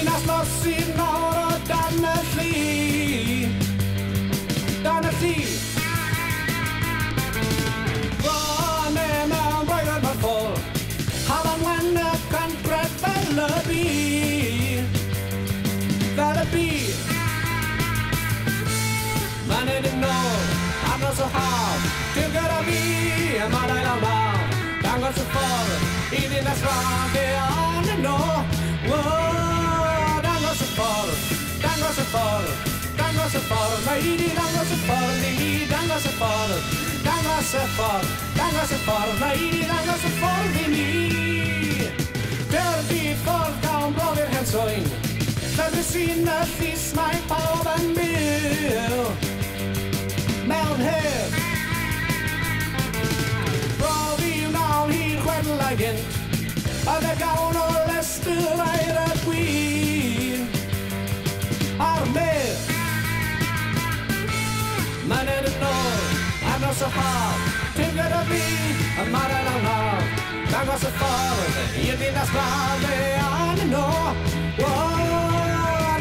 dinas losin nawr o dan y llŷ. Dan y llŷ. Rone mewn broered mor ffôl, Halan wen y cantref fel y byd. Fel y byd. Ma'n edrych nôl, ar nos o haf, dim gyda fi, y madael awr nawr. Dangos y ffordd, i ddinas rhaid e an y no. Dangos y ffordd, dangos y ffordd, dangos y ffordd. Mae i di dangos y ffordd i mi, dangos y ffordd. Dangos y ffordd, dangos y ffordd. Mae i di dangos y ffordd i mi. Derfi ffordd gawn brofi'r hen swyn. Lle sy'n y llys mae pawb yn byw. Mewn heb. Chwedlau gynt, a fe gawn o Leicester a'r y gwyn. A'r medd, ma'n edrych nôl, ar nos o haf, dim gyda fi, y madael awr nawr. Dangos y ffordd, i'r dinas braf e an y no.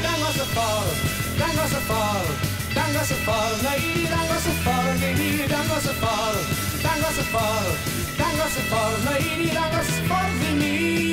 Dangos y ffordd, dangos y ffordd, dangos y ffordd. Na i dangos y ffordd i mi, dangos y ffordd, dangos y ffordd. Dangos y ffordd, mae i di dangos y ffordd i mi.